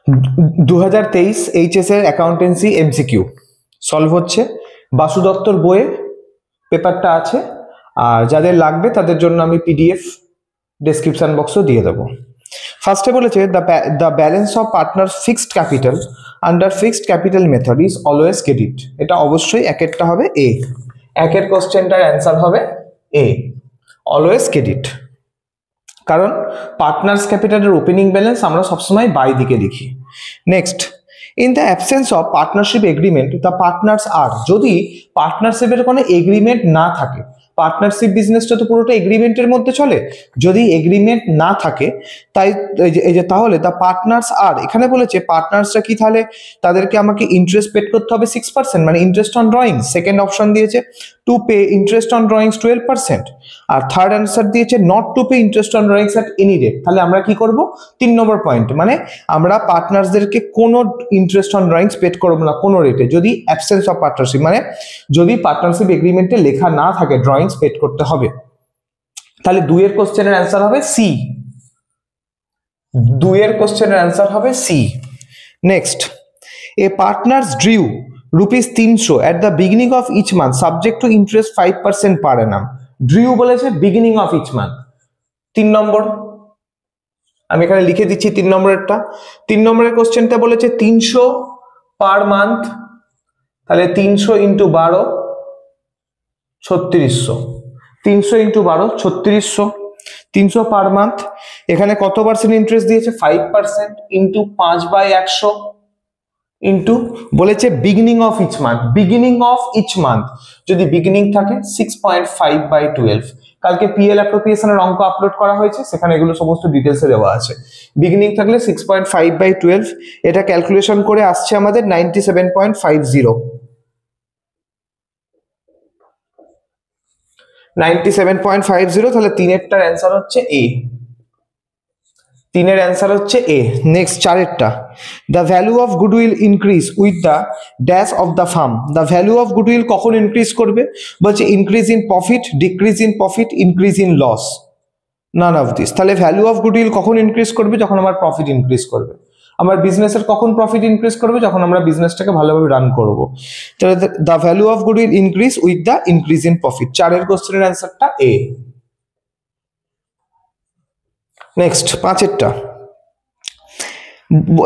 2023 HS এর accountancy MCQ solve হচ্ছে। বাসু দত্তর বইয়ে পেপারটা আছে, আর যাদের লাগবে তাদের জন্য আমি পিডিএফ ডেসক্রিপশন বক্সও দিয়ে দেবো। ফার্স্টে বলেছে the balance of partner fixed capital under fixed capital method is always credit. এটা অবশ্যই একেরটা হবে এ, একের কোশ্চেনটার অ্যান্সার হবে এ, অলওয়েজ ক্রেডিট। কারণ পার্টনার্স ক্যাপিটালের ওপেনিং ব্যালেন্স আমরা সবসময় বাই দিকে লিখি। Next, in the absence of partnership agreement the partners আর, যদি পার্টনারশিপের কোনো এগ্রিমেন্ট না থাকে, পার্টনারশিপ বিজনেসটা তো পুরোটা এগ্রিমেন্টের মধ্যে চলে, যদি এগ্রিমেন্ট না থাকে তাই এই যে তাহলে দ্য পার্টনার্স আর, এখানে বলেছে পার্টনার্সরা কি, তাহলে তাদেরকে আমাকে ইন্টারেস্ট পেড করতে হবে 6%, মানে interest on drawings. Second option দিয়েছে to pay interest on drawings 12%, আর থার্ড অ্যান্সার দিয়েছে not to pay interest on drawings at any rate. তাহলে আমরা কি করব, 3 নম্বর পয়েন্ট, মানে আমরা পার্টনার্সদেরকে কোনো ইন্টারেস্ট অন ড্রয়িংস পেড করবো না কোনো রেটে, যদি অ্যাবসেন্স অফ পার্টনারশিপ, মানে যদি পার্টনারশিপ এগ্রিমেন্টে লেখা না থাকে ড্রয়িংস পেড করতে হবে। তাহলে 2 এর কোশ্চেনের অ্যান্সার হবে সি, 2 এর কোশ্চেনের অ্যান্সার হবে C. Next, A partners drew ₹300 at the beginning of each month subject to interest 5% per annum। Drew বলেছে বিগিনিং অফ ইচ মান্থ, 3 নম্বর, আমি এখানে লিখে দিচ্ছি 3 নম্বরেরটা। 3 নম্বরের কোশ্চেনটা বলেছে 300 পার মান্থ, তাহলে 300 ইন্টু 12 3600, 300 ইন্টু 12 3600, 300 পার মান্থ। এখানে কত পার্সেন্ট ইন্টারেস্ট দিয়েছে, 5% ইন্টু 5/100 ইন্টু বলেছে beginning of each month, beginning of each month যদি বিগিনিং থাকে 6.5/12। কালকে পিএল অ্যাপ্রোপ্রিয়েশনের অঙ্ক আপলোড করা হয়েছে, সেখানে এগুলো সমস্ত ডিটেলসে দেওয়া আছে। বিগিনিং থাকলে 6.5/12, এটা ক্যালকুলেশন করে আসছে আমাদের 97.50, 97.50। তাহলে 3এরটার অ্যান্সার হচ্ছে এ, 3এর অ্যান্সার হচ্ছে এ। নেক্সট, 4এরটা, the value of goodwill increase with the dash of the firm. The value of goodwill কখন ইনক্রিজ করবে, বলছে increase in profit, decrease in profit, increase in loss, none of this. তাহলে value of goodwill কখন increase করবে, যখন আমার profit increase করবে। আমার বিজনেসের কখন প্রফিট ইনক্রিজ করবে, যখন আমরা বিজনেসটাকে ভালোভাবে রান করব। তাহলে the value of goodwill increase with the increase in profit, 4এর কোশ্চেনের অ্যান্সারটা এ। নেক্সট, 5এরটা,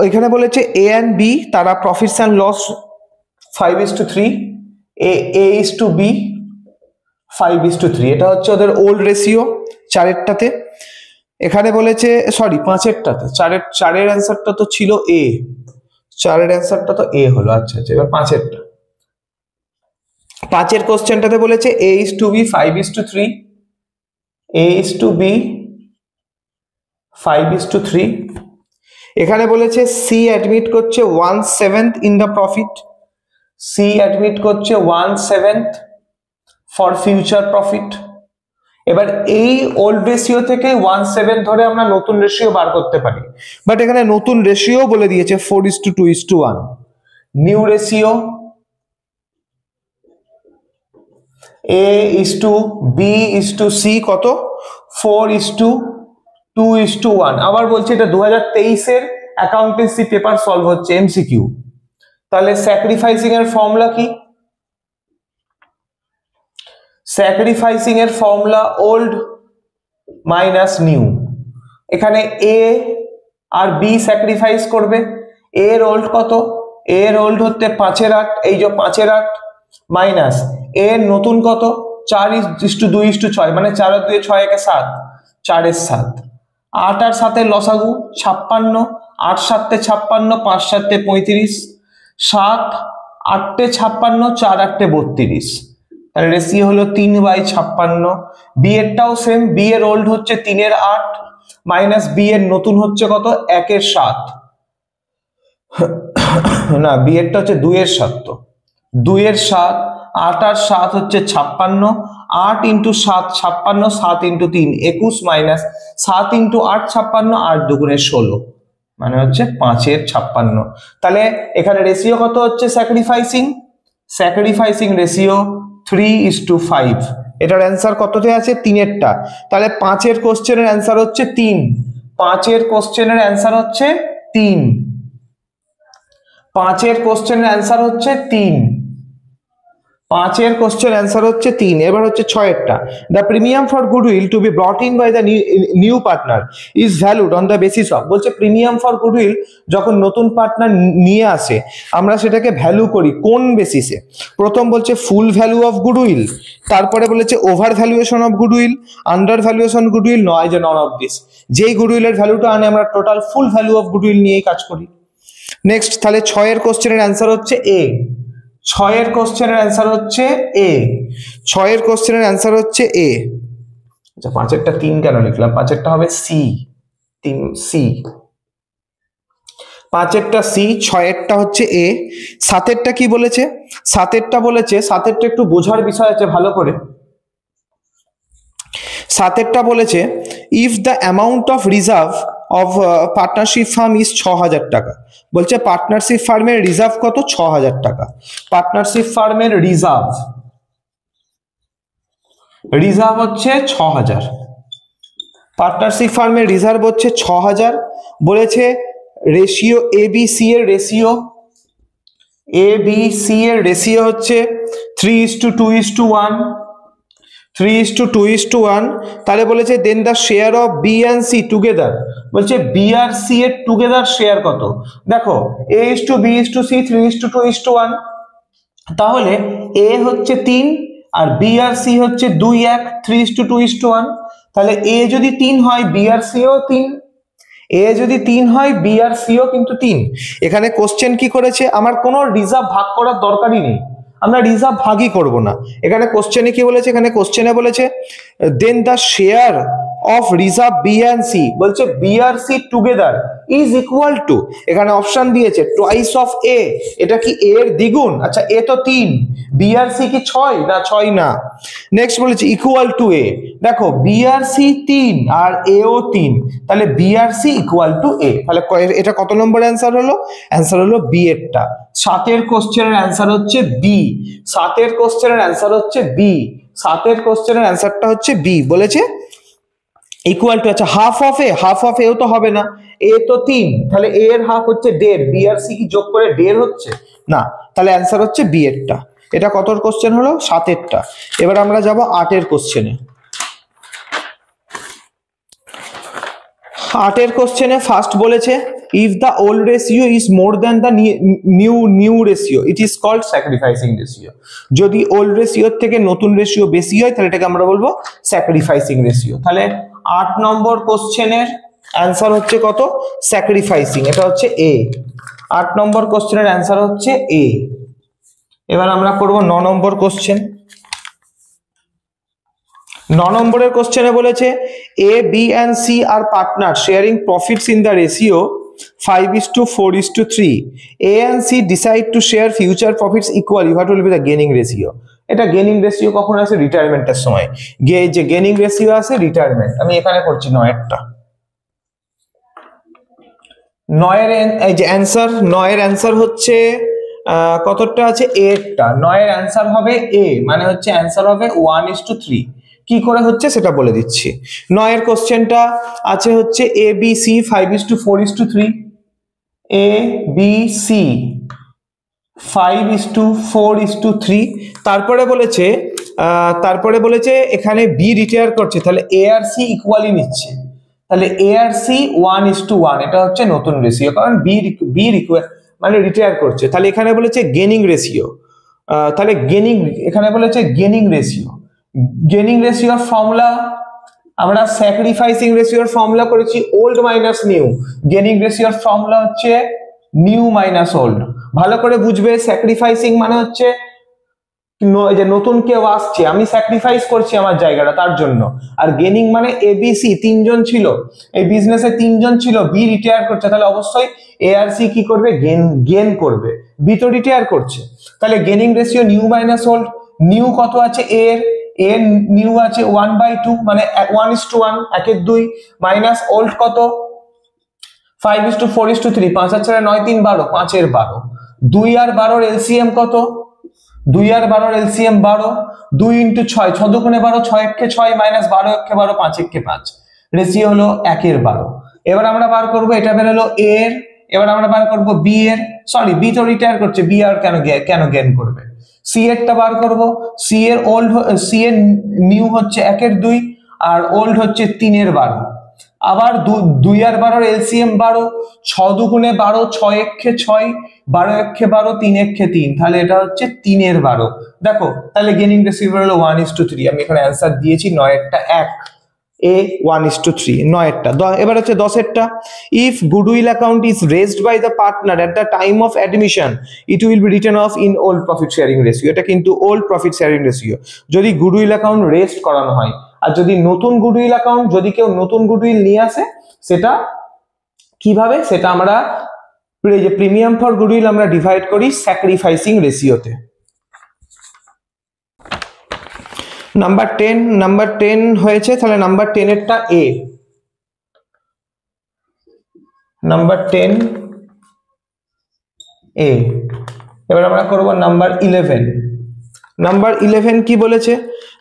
এখানে বলেছে এ অ্যান্ড বি তারা profits and loss 5:3, A is to B 5:3, এটা হচ্ছে ওদের ওল্ড রেশিও 4এরটাতে। এখানে বলেছে সরি 5এরটাতে, 4এর অ্যান্সারটা তো ছিল এ, 4এর অ্যান্সারটা তো এ হলো। আচ্ছা আচ্ছা, এবার 5এরটা, 5এর কোশ্চেনটাতে বলেছে A is to B 5:3, A is to B 5:3। এখানে বলেছে সি অ্যাডমিট করছে 1/7 in the profit, C admit করছে 1/7 ফর ফিউচার প্রফিট। এবার এই ওল্ড রেশিও থেকে 1/7 ধরে আমরা নতুন রেশিও বার করতে পারি, বাট এখানে নতুন রেশিও বলে দিয়েছে 4:2:1। New ratio A is to B is to C কত, 4:2:1। আবার বলছে এটা 2023 এর অ্যাকাউন্টেন্সি পেপার সলভ হচ্ছে এমসিকিউ। তাহলে স্যাক্রিফাইসিং এর ফর্মুলা কি, স্যাক্রিফাইসিং এর ফর্মুলা ওল্ড মাইনাস নিউ। এখানে এ আর বি স্যাক্রিফাইস করবে, এ এর ওল্ড কত, এ এর ওল্ড হচ্ছে 5/8, এই যে 5/8 মাইনাস এ এর নতুন কত 4:2:6, মানে 4 আর 2 6 একে 7, 4/7। 8 আর 7 লসাগু 56, 8 7 56, 5 7 35, 7 8 56, 4 8 32। তাহলে রেশিও হলো 3/56। বি এরটাও সেম, বি এর ওল্ড হচ্ছে 3/8 মাইনাস বি এর নতুন হচ্ছে কত 1/7, না বি এরটা হচ্ছে 2/7, তো 2/7, 8 আর 7 হচ্ছে 56, 8 ইন্টু 7 56, 7 ইন্টু 3 21 মাইনাস 7 ইন্টু 8 56, 8 দুগুণে 16, মানে হচ্ছে 5/56। তাহলে এখানে রেশিও কত হচ্ছে স্যাক্রিফাইসিং, স্যাক্রিফাইসিং রেশিও 3:5। এটার অ্যান্সার কততে আছে, 3এরটা। তাহলে 5এর কোশ্চেনের অ্যান্সার হচ্ছে 3, 5এর কোশ্চেনের অ্যান্সার হচ্ছে 3। পাঁচের কোশ্চেনের অ্যান্সার হচ্ছে 3। পাঁচের কোশ্চেন অ্যান্সার হচ্ছে 3। এবার হচ্ছে ছয়েরটা, the premium for goodwill to be brought in by the new partner is valued on the basis of, বলছে প্রিমিয়াম ফর গুডউইল যখন নতুন পার্টনার নিয়ে আসে আমরা সেটাকে ভ্যালু করি কোন বেসিসে? প্রথম বলছে ফুল ভ্যালু অফ গুডউইল, তারপরে বলেছে over valuation of goodwill, under valuation goodwill, নয় যে নন অফ দিস। যেই গুডউইলের ভ্যালুটা আনে আমরা total full value of goodwill নিয়েই কাজ করি। নেক্সট, তাহলে ছয়ের কোশ্চেনের অ্যান্সার হচ্ছে এ। ছয়ের কোশ্চেনের অ্যান্সার হচ্ছে এ। ছয়ের কোশ্চেনের অ্যান্সার হচ্ছে এ। আচ্ছা, পাঁচেরটা 3 কেন লিখলাম? পাঁচেরটা হবে সি। 3 সি, পাঁচেরটা সি, ছয়েরটা হচ্ছে এ। সাতেরটা কি বলেছে? সাতেরটা বলেছে, সাতেরটা একটু বোঝার বিষয় আছে ভালো করে। সাতেরটা বলেছে if the amount of reserve of partnership firm is 6000 টাকা। বলছে পার্টনারশিপ ফার্মের রিজার্ভ কত? 6000 টাকা। পার্টনারশিপ ফার্মের রিজার্ভ, রিজার্ভ হচ্ছে 6000। পার্টনারশিপ ফার্মের রিজার্ভ হচ্ছে 6000। বলেছে রেশিও এ বি সি এর রেশিও, এ বি সি এর রেশিও হচ্ছে 3:2:1, 3:2:1। তাহলে বলেছে then the share of B and C together, বলছে বি আর সি এর টুগেদার শেয়ার কত? দেখো A:B:C 3:2:1, তাহলে এ হচ্ছে 3 আর বি আর সি হচ্ছে 2:1, 3:2:1। তাহলে এ যদি 3 হয় বি আর সিও 3, এ যদি 3 হয় বি আর সিও কিন্তু 3। এখানে কোশ্চেন কি করেছে? আমার কোনো রিজার্ভ ভাগ করার দরকারই নেই, আমরা রিজার্ভ ভাগই করব না। এখানে কোশ্চেনে কি বলেছে? এখানে কোশ্চেনে বলেছে then the share of reserve B and C, বলছে বি আর C together is equal to, এখানে অপশন দিয়েছে টুয়াইস অফ এ। এটা কি এ এর দ্বিগুণ? আচ্ছা এ তো 3, বি আর সি কি 6? না 6 না। নেক্সট বলেছে ইকুয়াল টু এ, দেখো বি আর সি 3 আর এ ও 3, তাহলে বি আর সি ইকুয়াল টু এ। তাহলে এটা কত নম্বর অ্যান্সার হলো? অ্যান্সার হলো বি এরটা। সাতের কোশ্চেনের অ্যান্সার হচ্ছে বি। সাতের কোশ্চেনের অ্যান্সার হচ্ছে বি। সাতের কোশ্চেনের অ্যান্সারটা হচ্ছে বি। বলেছে ইকুয়াল টু, আচ্ছা half of A, half of এও তো হবে না, এ তো 3, তাহলে এ এর হাফ হচ্ছে 1.5, বি আর সি কি যোগ করে 1.5 হচ্ছে? না, তাহলে অ্যান্সার হচ্ছে বি এরটা। এটা কত কোশ্চেন হলো? সাতেরটা। এবার আমরা যাব আটের কোশ্চেনে। আটের কোশ্চেনে ফার্স্ট বলেছে if the old ratio is more than the new ratio it is called sacrificing ratio. যদি ওল্ড রেশিওর থেকে নতুন রেশিও বেশি হয় তাহলে এটাকে আমরা বলবো স্যাক্রিফাইসিং রেশিও। তাহলে 8 নম্বর কোশ্চেনের অ্যান্সার হচ্ছে কত? স্যাক্রিফাইসিং, এটা হচ্ছে এ। 8 নম্বর কোশ্চেনের অ্যান্সার হচ্ছে এ। এবার আমরা করব 9 নম্বর কোশ্চেন। 9 নম্বরের কোশ্চেনে বলেছে A B and C are partner sharing profits in the ratio 5:4:3. A and C decide to share future profits equally. What will be the gaining ratio? এটা গেনিং রেশিও কখন আসে? রিটায়ারমেন্টের সময়। যে গেনিং রেশিও আসে রিটায়ারমেন্ট। আমি এখানে করছি 9এরটা। 9এর এই যে অ্যান্সার, 9এর অ্যান্সার হচ্ছে কতটা আছে? 8টা। 9এর অ্যান্সার হবে এ, মানে হচ্ছে অ্যান্সার হবে 1:3। কি করে হচ্ছে সেটা বলে দিচ্ছি। 9এর কোশ্চেনটা আছে হচ্ছে এ বি সি 5:4:3, এ বি সি 5:4:3। তারপরে বলেছে এখানে বি রিটায়ার করছে, তাহলে এ আর সি ইকুয়ালি নিচ্ছে, তাহলে এ আর সি 1:1। এটা হচ্ছে নতুন রেশিও, কারণ বি মানে রিটায়ার করছে। তাহলে এখানে বলেছে গেনিং রেশিও, তাহলে গেনিং, এখানে বলেছে গেনিং রেশিও। গেনিং রেশিওর ফর্মুলা আমরা স্যাক্রিফাইসিং রেশিওর ফর্মুলা করেছি ওল্ড মাইনাস নিউ। গেনিং রেশিওর ফর্মুলা হচ্ছে নিউ মাইনাস ওল্ড। ভালো করে বুঝবে, স্যাক্রিফাইসিং মানে হচ্ছে যে নতুন কেউ আসছে, আমি স্যাক্রিফাইস করছি আমার জায়গাটা তার জন্য। আর গেনিং মানে এবিসি 3জন ছিল এই বিজনেসে, 3জন ছিল, বি রিটায়ার করছে, তাহলে অবশ্যই এ আর সি কি করবে? গেন করবে। বি তো রিটায়ার করছে, তাহলে gaining ratio new minus old. New কত আছে? এর নিউ আছে 1/2, মানে 1:1, 1/2, মাইনাস ওল্ড কত? 5:4:3। 5 আর 4 9, 3 12, 5/12। 2 আর 12 এলসিএম কত? 2 আর 12 এলসিএম 12, 2 × 6, 6 × 12, 6 × 6 মাইনাস 12 × 12, 5 × 5, রেশিও হলো 1/12। এবার আমরা বার করব, এটা বের হলো এর, এবার আমরা বার করব বি এর, সরি বি তো রিটায়ার করছে, বি আর কেন গেইন করবে। সি এরটা বার করব, সি এর নিউ হচ্ছে 1 এর 2 আর ওল্ড হচ্ছে 3 এর 12, আবার 2 আর 12 এলসিএম 12, 6 দুগুণে 12, 6 একে 6, 12 একে 12, 3 একে 3, তাহলে এটা হচ্ছে 3 এর 12। দেখো তাহলে গেনিং রিসিভার হলো 1:3, আমি এখানে অ্যান্সার দিয়েছি 9 এরটা 1, A 1:3, 9 এরটা। এবার হচ্ছে 10 এরটা, if goodwill account is raised by the partner at the time of admission it will be written off in old profit sharing ratio, এটা কিন্তু old profit sharing ratio যদি goodwill account raised করানো হয়। আর যদি নতুন goodwill account, যদি কেউ নতুন গুডউইল নিয়ে আসে, সেটা কিভাবে, সেটা আমরা যে প্রিমিয়াম ফর গুডউইল আমরা ডিভাইড করি স্যাক্রিফাইসিং রেশিওতে। নাম্বার 10 হয়েছে, তাহলে নাম্বার 10 এরটা এ, নাম্বার 10 এ। এবার আমরা করব নাম্বার 11। নাম্বার 11 কি বলেছে,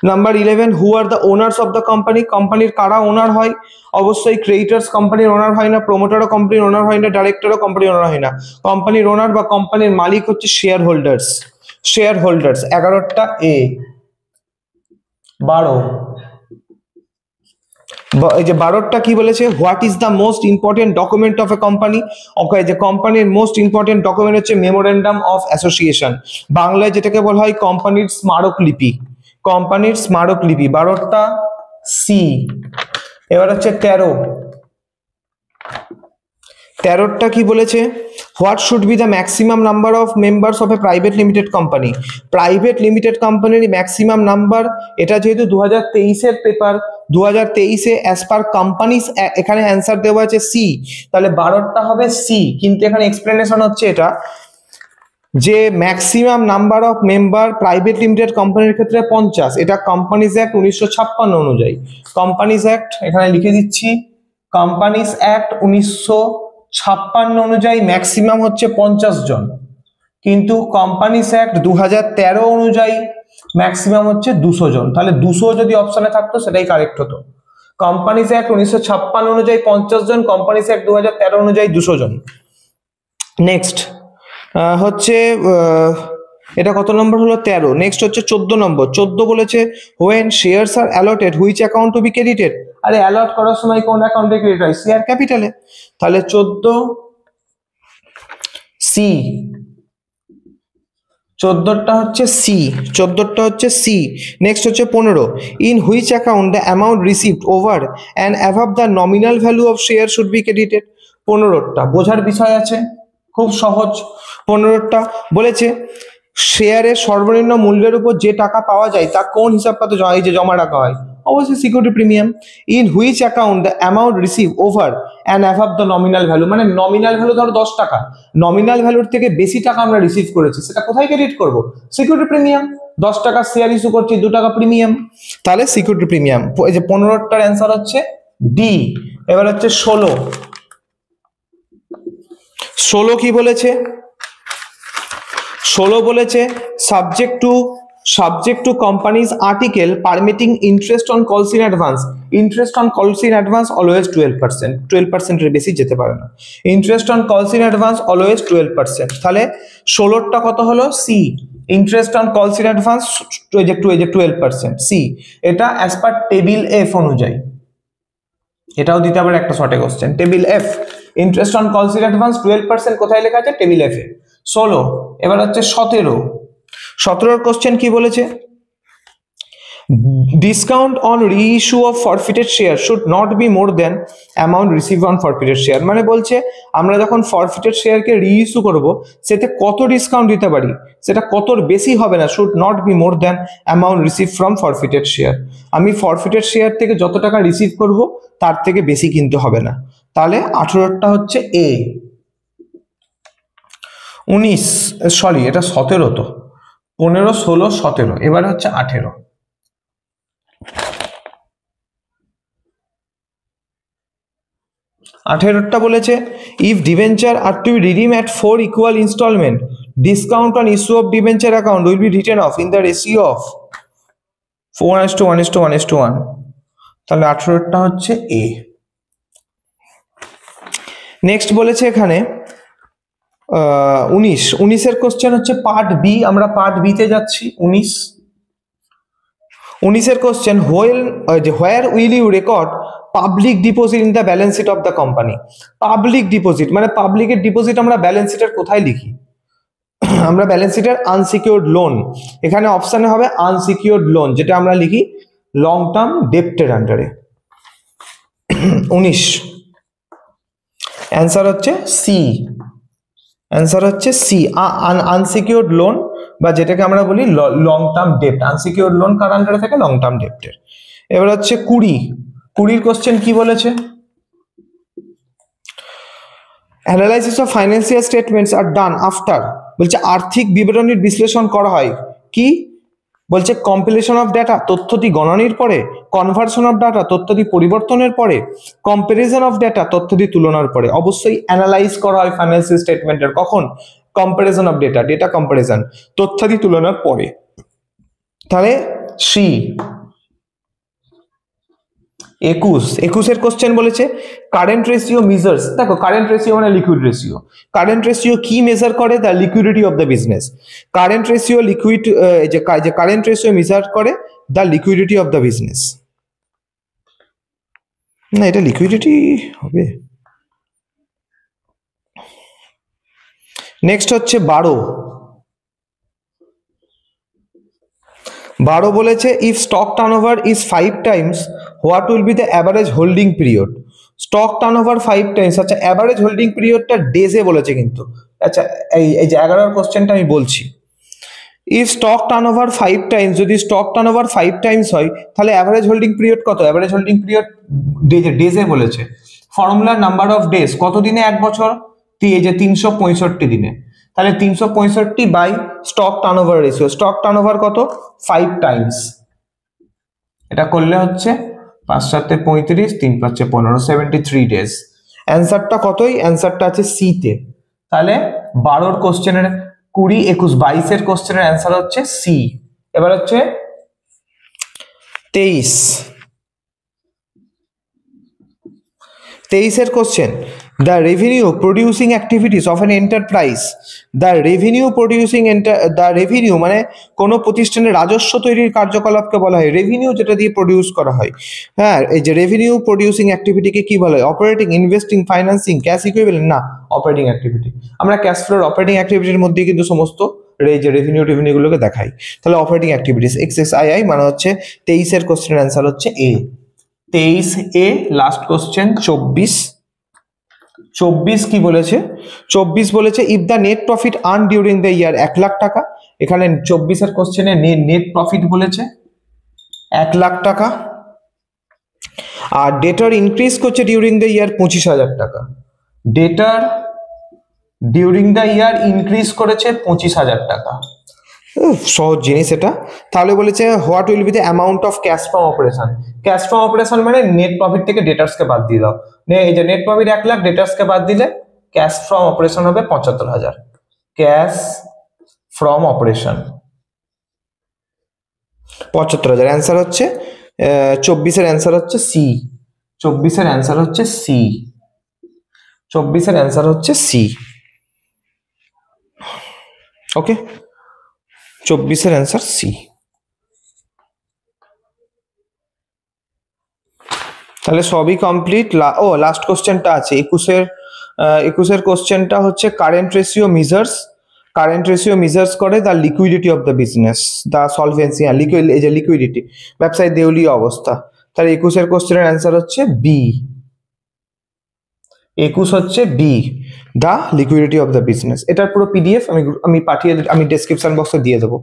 number 11 who are the owners of the company, কোম্পানির কারা ওনার হয়, অবশ্যই ক্রেডিটর্স কোম্পানির ওনার হয় না, প্রমোটারও কোম্পানির ওনার হয় না, ডাইরেক্টরও কোম্পানির ওনার হয় না, কোম্পানির ওনার বা কোম্পানির মালিক হচ্ছে শেয়ার হোল্ডার্স। 11টা এ। 12 এই যে 12টা কি বলেছে, what is the most important document of a company, okay যে কোম্পানির মোস্ট ইম্পর্টেন্ট ডকুমেন্ট হচ্ছে মেমোরেন্ডাম অফ অ্যাসোসিয়েশন, বাংলায় যেটাকে বলা হয় কোম্পানির স্মারকলিপি, কোম্পানির স্মারকলিপি। 12টা সি। এবার হচ্ছে 13টা কি বলেছে, what should be the maximum number of members of a private limited company, private limited কোম্পানির ম্যাক্সিমাম নাম্বার, এটা যেহেতু 2023-এর পেপার, 2023-এ অ্যাজ পার কোম্পানিস, এখানে অ্যান্সার দেওয়া আছে সি, তাহলে 12টা হবে সি, কিন্তু এখানে এক্সপ্লেনেশন হচ্ছে এটা যে maximum number of member private limited কোম্পানির ক্ষেত্রে 50, এটা কোম্পানিজ অ্যাক্ট 1956 অনুযায়ী, কোম্পানিজ অ্যাক্ট এখানে লিখে দিচ্ছি, কোম্পানিজ অ্যাক্ট 1956 অনুযায়ী ম্যাক্সিমাম হচ্ছে 50 জন, কিন্তু কোম্পানিজ অ্যাক্ট 2013 অনুযায়ী ম্যাক্সিমাম হচ্ছে 200 জন, তাহলে 200 যদি অপশনে থাকতো সেটাই কারেক্ট হতো। কোম্পানিজ অ্যাক্ট 1956 অনুযায়ী 50 জন, কোম্পানিজ অ্যাক্ট 2013 অনুযায়ী 200 জন। নেক্সট হচ্ছে এটা কত নম্বর হলো, 13। নেক্সট হচ্ছে 14 নম্বর। 14 বলেছে when shares are allotted which account to be credited, আরে অ্যালট করার সময় কোন অ্যাকাউন্টে ক্রেডিট হয়, শেয়ার ক্যাপিটালে, তাহলে 14 সি, 14টা হচ্ছে সি, 14টা হচ্ছে সি। নেক্সট হচ্ছে 15, in which account the amount received over and above the nominal value of share should be credited, 15টা বোঝার বিষয় আছে, খুব সহজ। 15টা বলেছে শেয়ারের সর্বনিম্ন মূল্যের উপর যে টাকা পাওয়া যায় তা কোন হিসাবটাতে জমা রাখা হয়, অবশ্যই security premium. In which account the amount receive over and অ্যাভাব the nominal value, মানে নমিনাল ভ্যালু ধরো 10 টাকা, নমিনাল ভ্যালুর থেকে বেশি টাকা আমরা রিসিভ করেছি, সেটা কোথায় ক্রেডিট করব, সিকিউরিটি প্রিমিয়াম। 10 টাকা শেয়ার ইস্যু করছি, 2 টাকা প্রিমিয়াম, তাহলে সিকিউরিটি প্রিমিয়াম। এই যে 15টার অ্যান্সার হচ্ছে ডি। এবার হচ্ছে 16 কি বলেছে, 16 বলেছে subject to company's article permitting interest on calls in advance, interest on calls in advance always 12%, 12% এর বেশি যেতে পারে না, interest on calls in advance always 12%, তাহলে 16টা কত হলো, C, interest on calls in advance 12%, C. এটা অ্যাজ পার টেবিল এফ অনুযায়ী, এটাও দিতে পারে একটা শর্টে question, table F, interest on calls in advance 12% কোথায় লেখা আছে, টেবিল এফ এ। 16। এবার হচ্ছে 17 কোশ্চেন কি বলেছে, discount on reissue of forfeited share should not be more than amount receive on forfeited share, মানে বলছে আমরা যখন ফরফিটেড শেয়ারকে রিইস্যু করব সেতে কত ডিসকাউন্ট দিতে পারি, সেটা কতর বেশি হবে না, should not be more than amount receive from forfeited share, আমি ফরফিটেড শেয়ার থেকে যত টাকা রিসিভ করব তার থেকে বেশি কিনতে হবে না, তাহলে 18টা হচ্ছে এ। 19 সরি এটা 17 তো, 15 16 17, এবার হচ্ছে 18। 18টা বলেছে if debenture are to be redeem at 4 equal installment discount on issue of debenture account will be written off in the ratio of 4:1:1:1, তাহলে 18টা হচ্ছে এ। নেক্সট বলেছে এখানে 19 কোশ্চেন হচ্ছে পার্ট বি, আমরা পার্ট বি তে যাচ্ছি। 19 question, where will you record public deposit in the balance sheet of the company. Public deposit মানে পাবলিকের ডিপোজিট আমরা ব্যালেন্স শিটের কোথায় লিখি? আমরা ব্যালেন্স শিটের আনসিকিউরড লোন, এখানে অপশনে হবে আনসিকিউরড লোন, যেটা আমরা লিখি লং টার্ম ডেপ্টের আন্ডারে। 19 অ্যান্সার হচ্ছে সি, অ্যান্সার হচ্ছে সি, আনসিকিউরড লোন বা যেটাকে আমরা বলি লং টার্ম ডেপ্ট। আনসিকিউরড লোন কার আন্ডারে থাকে? লং টার্ম ডেপ্টের। এবার হচ্ছে 20 কোশ্চেন কি বলেছে? Analysis of financial statements are done after, বলছে আর্থিক বিবরণীর বিশ্লেষণ করা হয় কি? বলছে কম্পিলেশন অফ ডাটা, তথ্যটি গণনার পরে, কনভার্সন অফ ডাটা, তথ্যটি পরিবর্তনের পরে, কম্পারিজন অফ ডাটা, তথ্যটি তুলনার পরে। অবশ্যই অ্যানালাইজ করা হয় ফাইন্যান্সিয়াল স্টেটমেন্টের কখন? Comparison of data, data comparison, তথ্যাদি তুলনার পরে। তাহলে সি। 21 কোশ্চেন বলেছে কারেন্ট রেশিও মেজার্স, দেখো কারেন্ট রেশিও মানে লিকুইড রেশিও। কারেন্ট রেশিও কি মেজার করে? The liquidity of the business. Current ratio liquid, যে কারেন্ট রেশিও মেজার করে the liquidity of the business. না, এটা লিকুইডিটি হবে। নেক্সট হচ্ছে 12 বলেছে if stock turnover is 5 Times what will be the average holding period. Stock turnover 5 Times, আচ্ছা average holding পিরিয়ডটা ডেজে বলেছে কিন্তু। আচ্ছা এই যে 11 কোশ্চেনটা আমি বলছি। ইফ স্টক টার্নওভার 5 টাইমস, যদি স্টক টার্নওভার 5 টাইমস হয় তাহলে অ্যাভারেজ হোল্ডিং পিরিয়ড কত? অ্যাভারেজ হোল্ডিং পিরিয়ড ডেজে বলেছে। ফর্মুলা নাম্বার অফ ডেজ, কত দিনে এক বছর? এই যে 365 দিনে। তাহলে 365 by stock turnover ratio, stock turnover কত? 5 টাইমস। এটা করলে হচ্ছে 5 7 35, 3 5 15, 73 ডেজ। অ্যান্সারটা কতই? অ্যান্সারটা আছে সি তে। তাহলে 12 কোশ্চেনের 20 21 22 কোশ্চেনের অ্যান্সার হচ্ছে সি। এবার হচ্ছে 23 question, the revenue producing activities of an enterprise. The revenue মানে কোনো প্রতিষ্ঠানের রাজস্ব তৈরির কার্যকলাপকে বলা হয় রেভিনিউ, যেটা দিয়ে প্রডিউস করা হয়। হ্যাঁ, এই যে রেভিনিউ প্রডিউসিং অ্যাক্টিভিটিকে কি বলা হয়? Operating, investing, financing, cash equivalent? না, অপারেটিং অ্যাক্টিভিটি। আমরা ক্যাশ ফ্লোর অপারেটিং অ্যাক্টিভিটির মধ্যে কিন্তু সমস্ত যে রেভিনিউগুলোকে দেখাই। তাহলে অপারেটিং অ্যাক্টিভিটিস XXII মানে হচ্ছে 23 কোশ্চেনের অ্যান্সার হচ্ছে এ। 23A। লাস্ট কোশ্চেন 24 কি বলেছে? 24 বলেছে if the net profit earn during the year 1 lakh টাকা। এখানে 24 কোশ্চেনে নেট প্রফিট বলেছে 1 লাখ টাকা, আর ডেটার ইনক্রিজ করছে ডিউরিং দ্য ইয়ার 25,000 টাকা। ডেটার ডিউরিং দ্য ইয়ার ইনক্রিজ করেছে 25,000 টাকা। সহজ জিনিস এটা। তাহলে বলেছে what will be the amount of cash from operation. Cash from operation মানে নেট প্রফিট থেকে ডেটার্সকে বাদ দিয়ে দাও। এই যে নেট প্রফিট 1 লাখ, ডেটার্সকে বাদ দিলে ক্যাশ ফ্রম অপারেশন হবে 75,000। Cash from operation 75,000। অ্যান্সার হচ্ছে 24 অ্যান্সার হচ্ছে সি। 24 অ্যান্সার হচ্ছে সি। 24 অ্যান্সার হচ্ছে সি। Okay, 24 answer C. তাহলে সবই কমপ্লিট। লাস্ট কোশ্চেনটা আছে 21 কোশ্চেনটা হচ্ছে current ratio measures. Current ratio measures করে the liquidity of the business, the solvency, এই যে লিকুইডিটি, ব্যবসায় দেউলিয়া অবস্থা। তাহলে 21 কোশ্চেনের অ্যান্সার হচ্ছে বি। 21 হচ্ছে B, the liquidity of the business. এটার পুরো PDF আমি ডেসক্রিপশন বক্সে দিয়ে দেবো।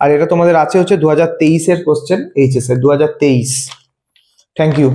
আর এটা তোমাদের আছে হচ্ছে 2023 কোশ্চেন, HS 2023। Thank you.